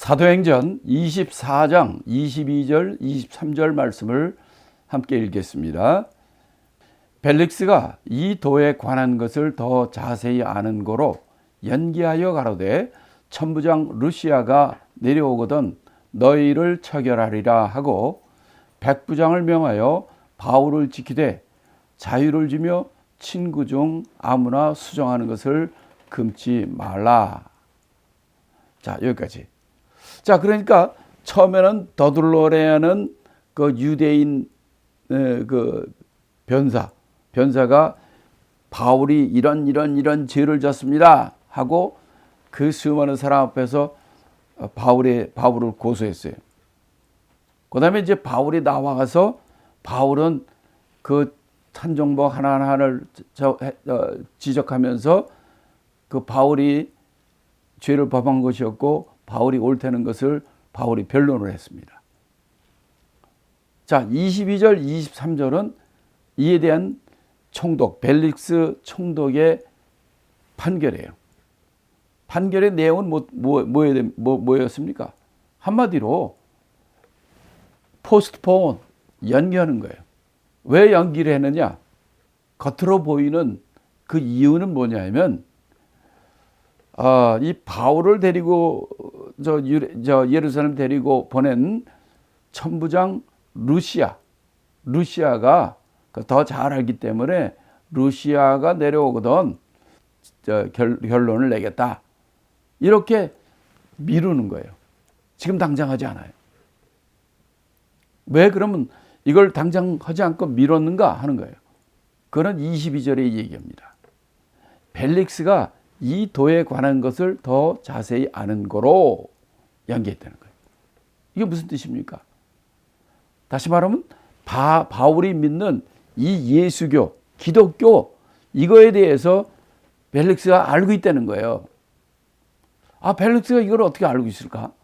사도행전 24장 22절 23절 말씀을 함께 읽겠습니다. 벨릭스가 이 도에 관한 것을 더 자세히 아는 고로 연기하여 가로되 천부장 루시아가 내려오거든 너희를 처결하리라 하고 백부장을 명하여 바울을 지키되 자유를 주며 친구 중 아무나 수정하는 것을 금치 말라. 자, 여기까지. 자, 그러니까 처음에는 더둘로레아는 그 유대인 그 변사가 바울이 이런 죄를 졌습니다 하고 그 수많은 사람 앞에서 바울을 고소했어요. 그 다음에 이제 바울이 나와가서 바울은 그 찬종복 하나하나를 지적하면서 그 바울이 죄를 범한 것이었고 바울이 옳다는 것을 바울이 변론을 했습니다. 자, 22절, 23절은 이에 대한 총독, 벨릭스 총독의 판결이에요. 판결의 내용은 뭐였습니까? 한마디로 포스트폰, 연기하는 거예요. 왜 연기를 했느냐? 겉으로 보이는 그 이유는 뭐냐면 이 바울을 데리고 예루살렘 데리고 보낸 천부장 루시아가 더 잘 알기 때문에 루시아가 내려오거든 결론을 내겠다. 이렇게 미루는 거예요. 지금 당장 하지 않아요. 왜 그러면 이걸 당장 하지 않고 미뤘는가 하는 거예요. 그건 22절의 얘기입니다. 벨릭스가 이 도에 관한 것을 더 자세히 아는 거로 연기했다는 거예요. 이게 무슨 뜻입니까? 다시 말하면 바울이 믿는 이 예수교, 기독교 이거에 대해서 벨릭스가 알고 있다는 거예요. 벨릭스가 이걸 어떻게 알고 있을까?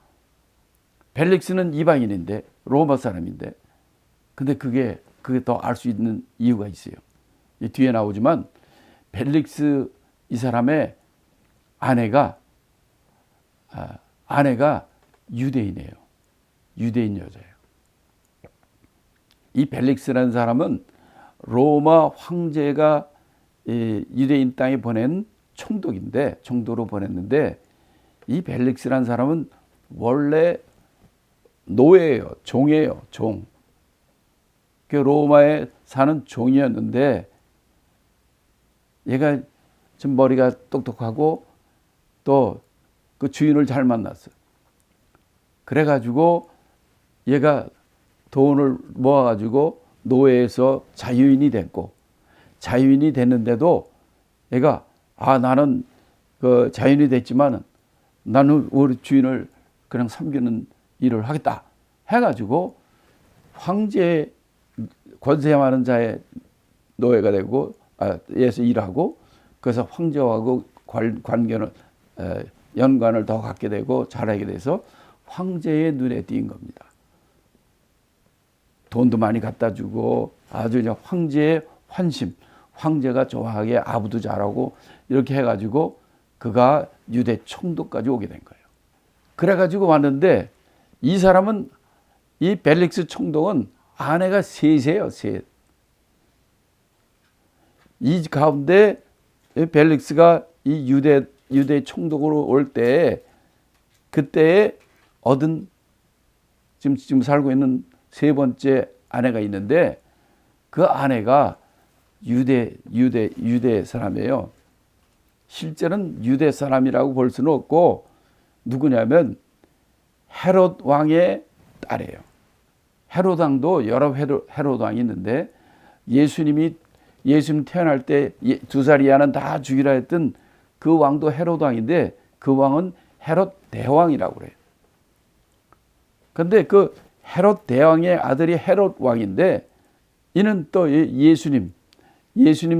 벨릭스는 이방인인데 로마 사람인데 근데 그게 더 알 수 있는 이유가 있어요. 뒤에 나오지만 벨릭스 이 사람의 아내가 유대인이에요. 유대인 여자예요. 이 벨릭스라는 사람은 로마 황제가 유대인 땅에 보낸 총독으로 보냈는데 이 벨릭스라는 사람은 원래 노예예요. 종이에요. 종. 그 로마에 사는 종이었는데 얘가 좀 머리가 똑똑하고 또 그 주인을 잘 만났어요. 그래가지고 얘가 돈을 모아가지고 노예에서 자유인이 됐고 자유인이 됐는데도 얘가 나는 그 자유인이 됐지만 나는 우리 주인을 그냥 섬기는 일을 하겠다 해가지고 황제 권세 많은 자의 노예가 되고 에서 일하고 그래서 황제하고 연관을 더 갖게 되고 잘하게 돼서 황제의 눈에 띈 겁니다. 돈도 많이 갖다 주고 아주 그냥 황제의 환심, 황제가 좋아하게 아부도 잘하고 이렇게 해가지고 그가 유대 총독까지 오게 된 거예요. 그래가지고 왔는데 이 사람은 이 벨릭스 총독은 아내가 셋이에요. 셋. 이 가운데 벨릭스가 이 유대 총독으로 올 때 그때에 얻은 지금 살고 있는 세 번째 아내가 있는데 그 아내가 유대 사람이에요. 실제는 유대 사람이라고 볼 수는 없고 누구냐면 헤롯 왕의 딸이에요. 헤롯 왕도 여러 헤롯 왕이 있는데 예수님 태어날 때 2살 이하는 다 죽이라 했던 그 왕도 헤롯 왕인데 그 왕은 헤롯 대왕이라고 그래요. 그런데 그 헤롯 대왕의 아들이 헤롯 왕인데 이는 또 예수님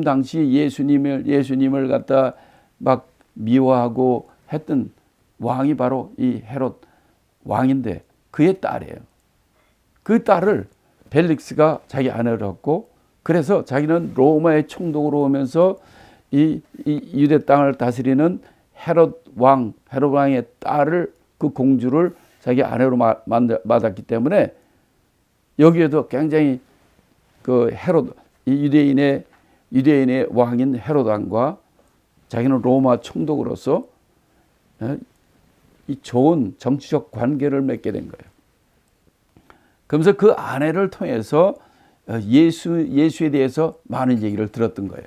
당시 예수님을 갖다 막 미워하고 했던 왕이 바로 이 헤롯 왕인데 그의 딸이에요. 그 딸을 벨릭스가 자기 아내로 했고 그래서 자기는 로마의 총독으로 오면서 이 유대 땅을 다스리는 헤롯 왕의 딸을 그 공주를 자기 아내로 맞았기 때문에 여기에도 굉장히 그 헤롯, 유대인의 왕인 헤롯 왕과 자기는 로마 총독으로서 이 좋은 정치적 관계를 맺게 된 거예요. 그러면서 그 아내를 통해서 예수에 대해서 많은 얘기를 들었던 거예요.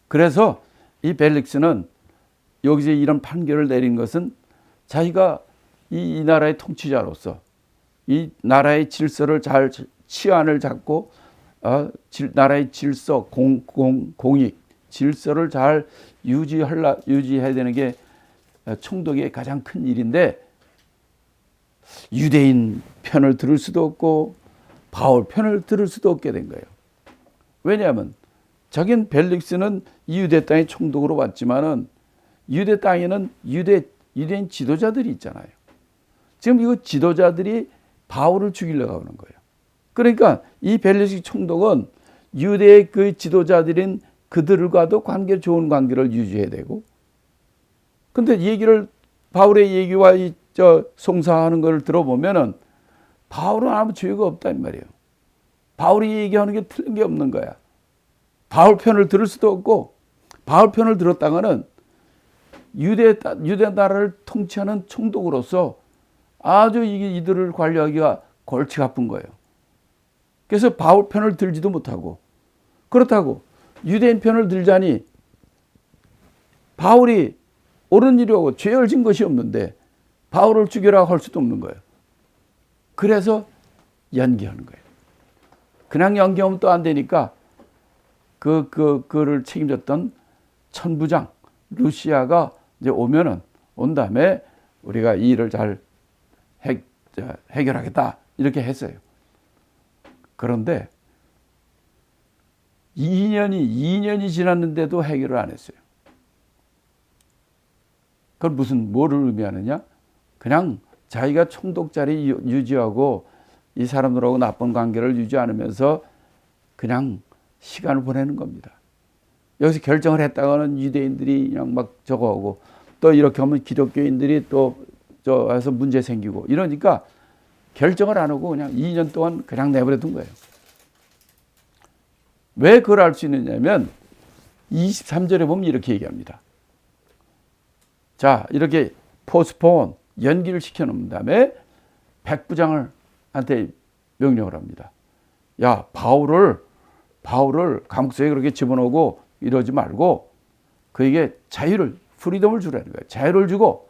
그래서 이 벨릭스는 여기서 이런 판결을 내린 것은 자기가 이 나라의 통치자로서 이 나라의 질서를 잘 치안을 잡고 나라의 질서, 공익, 질서를 잘 유지해야 되는 게 총독의 가장 큰 일인데 유대인 편을 들을 수도 없고 바울 편을 들을 수도 없게 된 거예요. 왜냐하면 자기는 벨릭스는 유대 땅의 총독으로 왔지만은 유대 땅에는 유대인 지도자들이 있잖아요. 지금 이거 지도자들이 바울을 죽이려고 하는 거예요. 그러니까 이 벨릭스 총독은 유대의 그 지도자들인 그들과도 좋은 관계를 유지해야 되고, 근데 바울의 얘기와 송사하는 걸 들어보면은 바울은 아무 죄가 없단 말이에요. 바울이 얘기하는 게 틀린 게 없는 거야. 바울 편을 들을 수도 없고, 바울 편을 들었다가는 유대 나라를 통치하는 총독으로서 아주 이들을 관리하기가 골치가 아픈 거예요. 그래서 바울 편을 들지도 못하고, 그렇다고 유대인 편을 들자니 바울이 옳은 일이고 죄를 진 것이 없는데 바울을 죽여라 할 수도 없는 거예요. 그래서 연기하는 거예요. 그냥 연기하면 또 안 되니까 그를 책임졌던 천부장 루시아가 이제 온 다음에 우리가 이 일을 잘 해결하겠다 이렇게 했어요. 그런데 2년이 지났는데도 해결을 안 했어요. 그건 뭐를 의미하느냐? 그냥 자기가 총독 자리 유지하고 이 사람들하고 나쁜 관계를 유지 않으면서 그냥 시간을 보내는 겁니다. 여기서 결정을 했다가는 유대인들이 그냥 막 저거 하고, 또 이렇게 하면 기독교인들이 또 와서 문제 생기고 이러니까 결정을 안 하고 그냥 2년 동안 그냥 내버려 둔 거예요. 왜 그걸 알 수 있느냐면 23절에 보면 이렇게 얘기합니다. 자, 이렇게 포스폰 연기를 시켜놓은 다음에 백부장한테 명령을 합니다. 야, 바울을 감옥 속에 그렇게 집어넣고 이러지 말고 그에게 프리덤을 주라는 거예요. 자유를 주고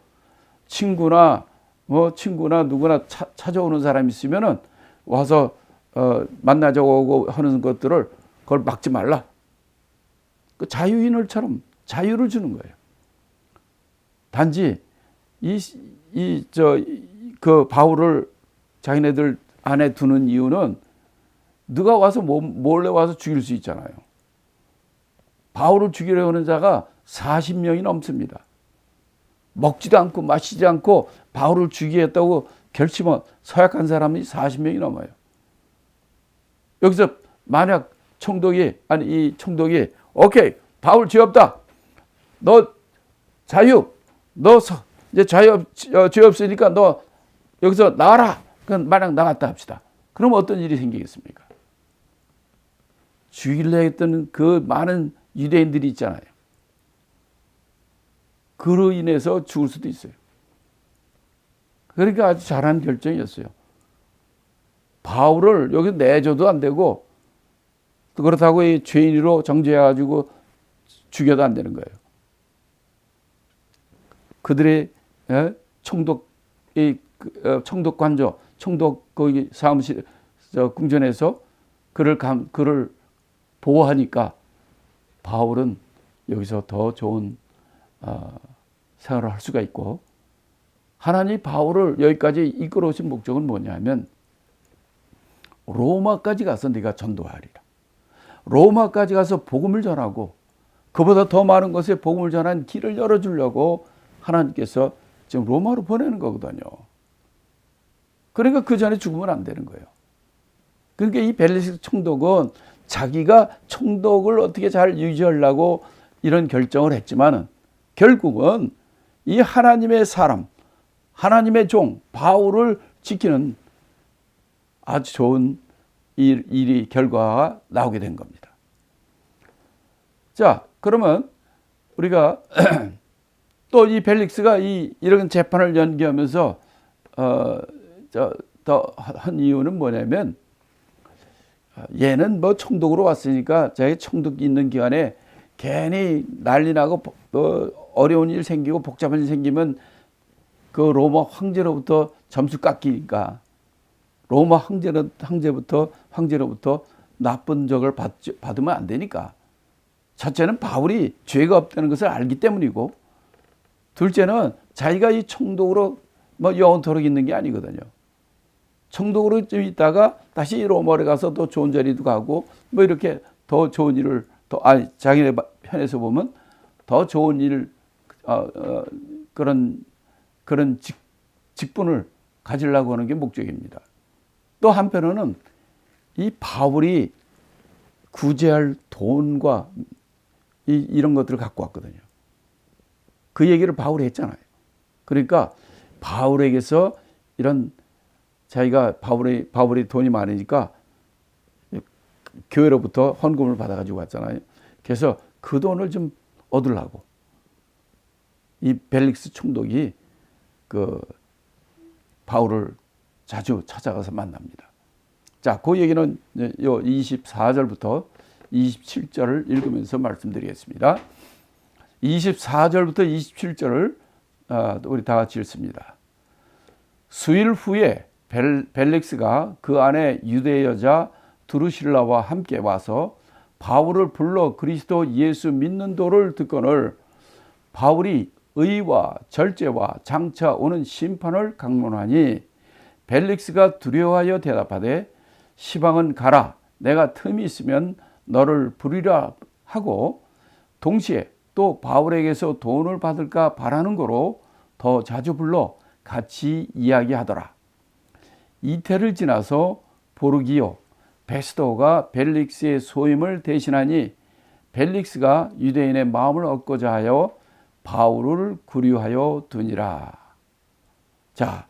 친구나 누구나 찾아오는 사람이 있으면은 와서 만나자고 하는 것들을 그걸 막지 말라. 그 자유인을처럼 자유를 주는 거예요. 단지 그 바울을 자기네들 안에 두는 이유는 누가 와서 몰래 와서 죽일 수 있잖아요. 바울을 죽이려고 하는 자가 40명이 넘습니다. 먹지도 않고 마시지 않고 바울을 죽이겠다고 결심한 서약한 사람이 40명이 넘어요. 여기서 만약 이 총독이 오케이, 바울 죄 없다. 너 자유. 너 이제 죄 없으니까 너 여기서 나와라. 그럼 만약 나갔다 합시다. 그럼 어떤 일이 생기겠습니까? 죽이려 했던 그 많은 유대인들이 있잖아요. 그로 인해서 죽을 수도 있어요. 그러니까 아주 잘한 결정이었어요. 바울을 여기 내줘도 안 되고, 그렇다고 이 죄인으로 정죄해가지고 죽여도 안 되는 거예요. 그들의 총독 관저, 총독 거기 사무실 궁전에서 그를 보호하니까 바울은 여기서 더 좋은 생활을 할 수가 있고, 하나님이 바울을 여기까지 이끌어 오신 목적은 뭐냐면 로마까지 가서 네가 전도하리라. 로마까지 가서 복음을 전하고 그보다 더 많은 것에 복음을 전한 길을 열어주려고 하나님께서 지금 로마로 보내는 거거든요. 그러니까 그 전에 죽으면 안 되는 거예요. 그러니까 이 벨릭스 총독은 자기가 총독을 어떻게 잘 유지하려고 이런 결정을 했지만은 결국은 이 하나님의 사람, 하나님의 종 바울을 지키는 아주 좋은 일이 결과가 나오게 된 겁니다. 자, 그러면 우리가 또 이 벨릭스가 이런 재판을 연기하면서 더 한 이유는 뭐냐면, 얘는 뭐 총독으로 왔으니까 자기 총독 있는 기간에 괜히 난리 나고 어려운 일 생기고 복잡한 일 생기면 그 로마 황제로부터 점수 깎이니까 로마 황제로부터 나쁜 적을 받으면 안 되니까, 첫째는 바울이 죄가 없다는 것을 알기 때문이고, 둘째는 자기가 이 총독으로 뭐 영원토록 있는 게 아니거든요. 총독으로 좀 있다가 다시 로마에 가서 더 좋은 자리도 가고 뭐 이렇게 더 좋은 일을 자기네 편에서 보면 더 좋은 일 그런 직분을 가지려고 하는 게 목적입니다. 또 한편으로는 이 바울이 구제할 돈과 이런 것들을 갖고 왔거든요. 그 얘기를 바울이 했잖아요. 그러니까 바울에게서 이런 자기가 바울이 돈이 많으니까 교회로부터 헌금을 받아가지고 왔잖아요. 그래서 그 돈을 좀 얻으려고 이 벨릭스 총독이 그 바울을 자주 찾아가서 만납니다. 자, 그 얘기는 요 24절부터 27절을 읽으면서 말씀드리겠습니다. 24절부터 27절을 우리 다 같이 읽습니다. 수일 후에 벨릭스가 그 안에 유대 여자 두루실라와 함께 와서 바울을 불러 그리스도 예수 믿는 도를 듣거늘 바울이 의와 절제와 장차 오는 심판을 강론하니 벨릭스가 두려워하여 대답하되 시방은 가라, 내가 틈이 있으면 너를 부리라 하고, 동시에 또 바울에게서 돈을 받을까 바라는 거로 더 자주 불러 같이 이야기하더라. 이태를 지나서 보르기오 베스도가 벨릭스의 소임을 대신하니 벨릭스가 유대인의 마음을 얻고자 하여 바울을 구류하여 두니라. 자,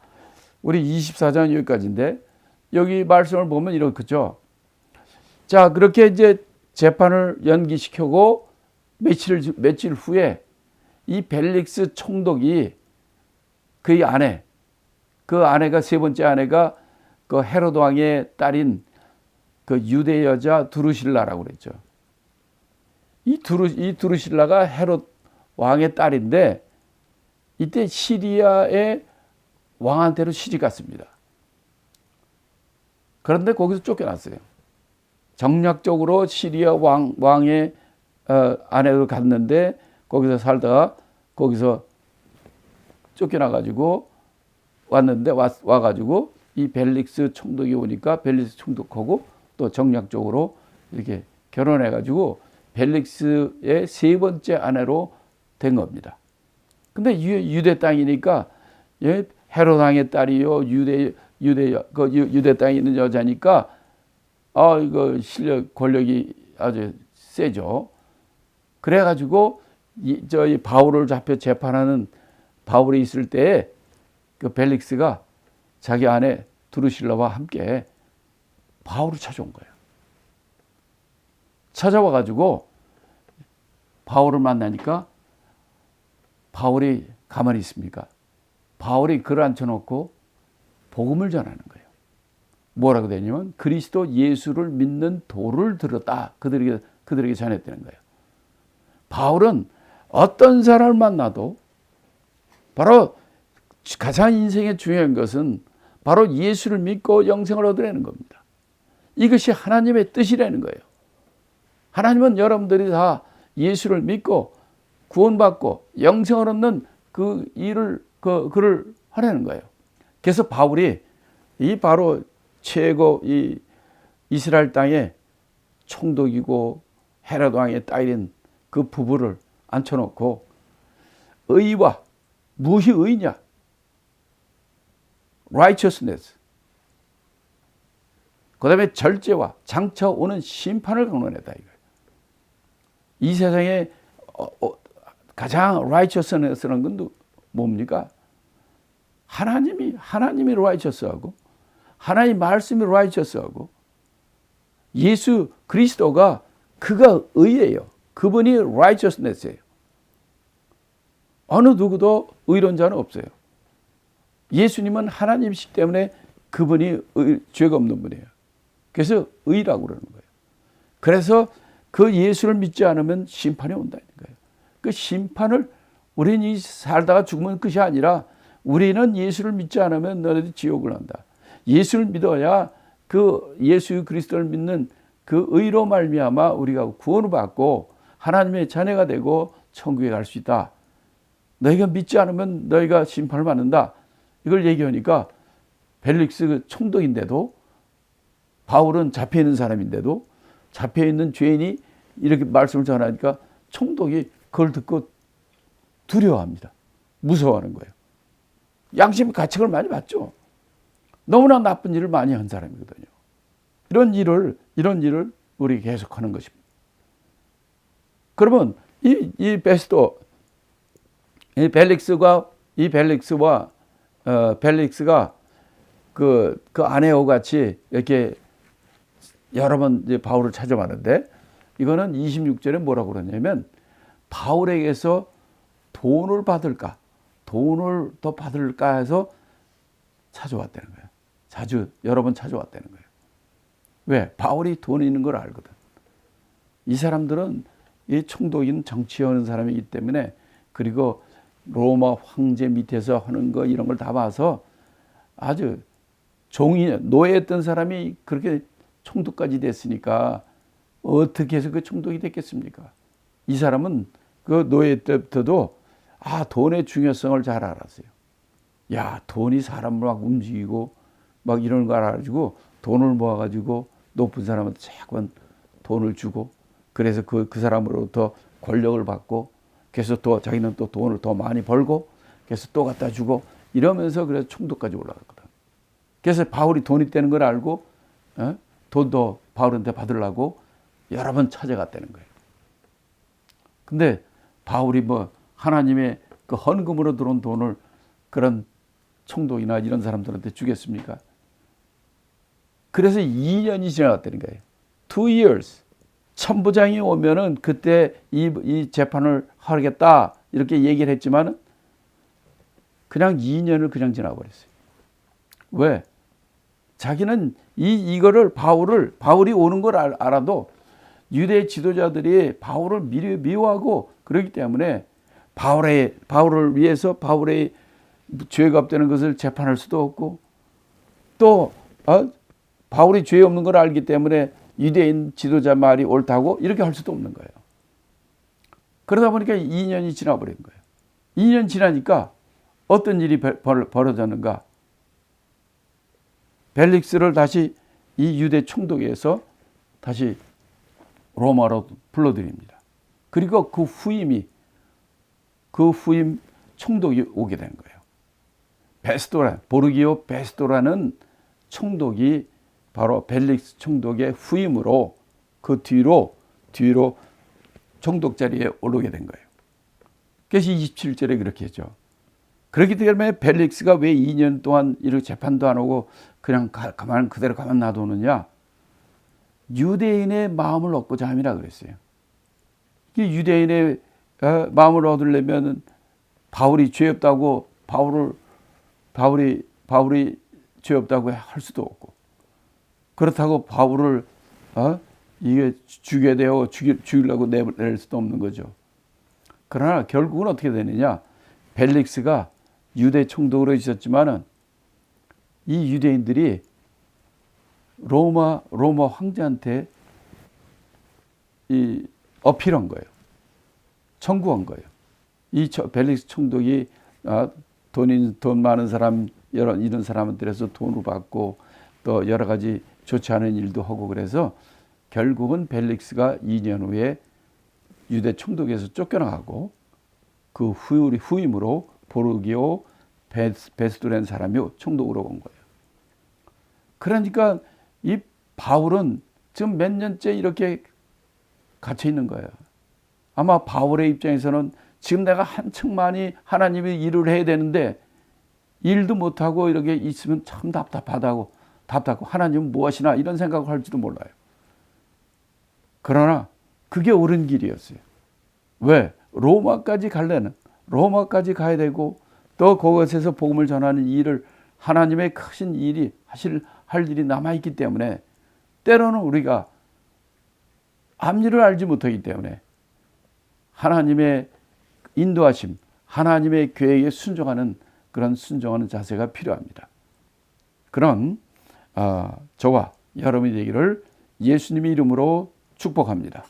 우리 24장 여기까지인데 여기 말씀을 보면 이렇죠. 자, 그렇게 이제 재판을 연기시키고 며칠 후에 이 벨릭스 총독이 그 아내가 세 번째 아내가 그 헤로드 왕의 딸인 그 유대 여자 두루실라라고 그랬죠. 이 두루실라가 헤롯 왕의 딸인데 이때 시리아의 왕한테로 시집 갔습니다. 그런데 거기서 쫓겨났어요. 정략적으로 시리아 왕의 아내로 갔는데 거기서 살다가 거기서 쫓겨나가지고 왔는데 와가지고 이 벨릭스 총독이 오니까 벨릭스 총독하고 또 정략적으로 이렇게 결혼해가지고 벨릭스의 세 번째 아내로 된 겁니다. 근데 유대 땅이니까 헤롯 왕의 딸이요 유대 땅에 있는 여자니까 이거 실력 권력이 아주 세죠. 그래가지고 저희 바울을 잡혀 재판하는 바울이 있을 때에 그 벨릭스가 자기 아내 두루실라와 함께 바울을 찾아온 거예요. 찾아와가지고 바울을 만나니까 바울이 가만히 있습니까? 바울이 글을 앉혀놓고 복음을 전하는 거예요. 뭐라고 되냐면 그리스도 예수를 믿는 도를 들었다. 그들에게 전했다는 거예요. 바울은 어떤 사람을 만나도 바로 가장 인생에 중요한 것은 바로 예수를 믿고 영생을 얻으려는 겁니다. 이것이 하나님의 뜻이라는 거예요. 하나님은 여러분들이 다 예수를 믿고 구원받고 영생을 얻는 그 일을 그를 하라는 거예요. 그래서 바울이 이 바로 최고 이 이스라엘 땅의 총독이고 헤롯 왕의 딸인 그 부부를 앉혀놓고 의와 무엇이 의냐? righteousness. 그 다음에 절제와 장차 오는 심판을 강론했다 이거예요. 이 세상에 가장 righteousness라는 건 뭡니까? 하나님이 righteous하고 하나님 말씀이 righteous하고 예수 그리스도가 그가 의예요. 그분이 righteousness예요. 어느 누구도 의로운 자는 없어요. 예수님은 하나님이시기 때문에 그분이 죄가 없는 분이에요. 그래서 의라고 그러는 거예요. 그래서 그 예수를 믿지 않으면 심판이 온다는 거예요. 그 심판을 우리는 살다가 죽으면 끝이 아니라 우리는 예수를 믿지 않으면 너네들 지옥을 간다. 예수를 믿어야 그 예수 그리스도를 믿는 그 의로 말미암아 우리가 구원을 받고 하나님의 자녀가 되고 천국에 갈 수 있다. 너희가 믿지 않으면 너희가 심판을 받는다. 이걸 얘기하니까 벨릭스 그 총독인데도 바울은 잡혀있는 사람인데도 잡혀있는 죄인이 이렇게 말씀을 전하니까 총독이 그걸 듣고 두려워합니다. 무서워하는 거예요. 양심 가책을 많이 받죠. 너무나 나쁜 일을 많이 한 사람이거든요. 이런 일을 우리 계속하는 것입니다. 그러면 이 베스도 벨릭스와 벨릭스가 그 아내와 같이 이렇게 여러 번 이제 바울을 찾아왔는데 이거는 26절에 뭐라고 그러냐면 바울에게서 돈을 더 받을까 해서 찾아왔다는 거예요. 여러 번 찾아왔다는 거예요. 왜? 바울이 돈 있는 걸 알거든. 이 사람들은 이 총독인 정치하는 사람이기 때문에 그리고 로마 황제 밑에서 하는 거 이런 걸 다 봐서 아주 노예했던 사람이 그렇게 총독까지 됐으니까 어떻게 해서 그 총독이 됐겠습니까? 이 사람은 그 노예 때부터도 돈의 중요성을 잘 알았어요. 야, 돈이 사람을 막 움직이고 막 이런 걸 알아가지고 돈을 모아가지고 높은 사람한테 자꾸 돈을 주고 그래서 그 사람으로부터 권력을 받고 그래서 또 자기는 또 돈을 더 많이 벌고 그래서 또 갖다 주고 이러면서 그래서 총독까지 올라갔거든. 그래서 바울이 돈 있다는 걸 알고 돈도 바울한테 받으려고 여러 번 찾아갔다는 거예요. 근데 바울이 뭐 하나님의 그 헌금으로 들어온 돈을 그런 총독이나 이런 사람들한테 주겠습니까? 그래서 2년이 지나갔다는 거예요. 2 years. 천부장이 오면은 그때 이 재판을 하겠다 이렇게 얘기를 했지만은 그냥 2년을 그냥 지나버렸어요. 왜? 자기는 이거를 바울이 오는 걸 알아도 유대 지도자들이 바울을 미워하고 그렇기 때문에 바울을 위해서 바울의 죄가 없다는 것을 재판할 수도 없고 또 바울이 죄 없는 걸 알기 때문에 유대인 지도자 말이 옳다고 이렇게 할 수도 없는 거예요. 그러다 보니까 2년이 지나버린 거예요. 2년 지나니까 어떤 일이 벌어졌는가? 벨릭스를 다시 이 유대 총독에서 다시 로마로 불러들입니다. 그리고 그 후임 총독이 오게 된 거예요. 보르기오 베스도라는 총독이 바로 벨릭스 총독의 후임으로 그 뒤로 총독 자리에 오르게 된 거예요. 그래서 27절에 그렇게 했죠. 그렇기 때문에 벨릭스가 왜 2년 동안 이렇게 재판도 안 하고 그냥 그대로 가만 놔두느냐? 유대인의 마음을 얻고자 함이라 그랬어요. 유대인의 마음을 얻으려면 바울이 죄 없다고 바울이 죄 없다고 할 수도 없고 그렇다고 바울을 이게 죽이려고 내버릴 수도 없는 거죠. 그러나 결국은 어떻게 되느냐? 벨릭스가 유대 총독으로 있었지만은 이 유대인들이 로마 황제한테 어필한 거예요. 청구한 거예요. 이 벨릭스 총독이 돈 많은 사람 이런 사람들에서 돈을 받고 또 여러 가지 좋지 않은 일도 하고 그래서 결국은 벨릭스가 2년 후에 유대 총독에서 쫓겨나가고 그 후임으로 보르기오 베스도라는 사람이 총독으로 온 거예요. 그러니까 이 바울은 지금 몇 년째 이렇게 갇혀 있는 거예요. 아마 바울의 입장에서는 지금 내가 한층 많이 하나님의 일을 해야 되는데 일도 못하고 이렇게 있으면 참 답답하고 하나님은 무엇이나 이런 생각을 할지도 몰라요. 그러나 그게 옳은 길이었어요. 왜? 로마까지 가야 되고 또 그것에서 복음을 전하는 일을 하나님의 크신 일이 할 일이 남아있기 때문에 때로는 우리가 앞일을 알지 못하기 때문에 하나님의 인도하심, 하나님의 계획에 순종하는 자세가 필요합니다. 그런 저와 여러분이 되기를 예수님의 이름으로 축복합니다.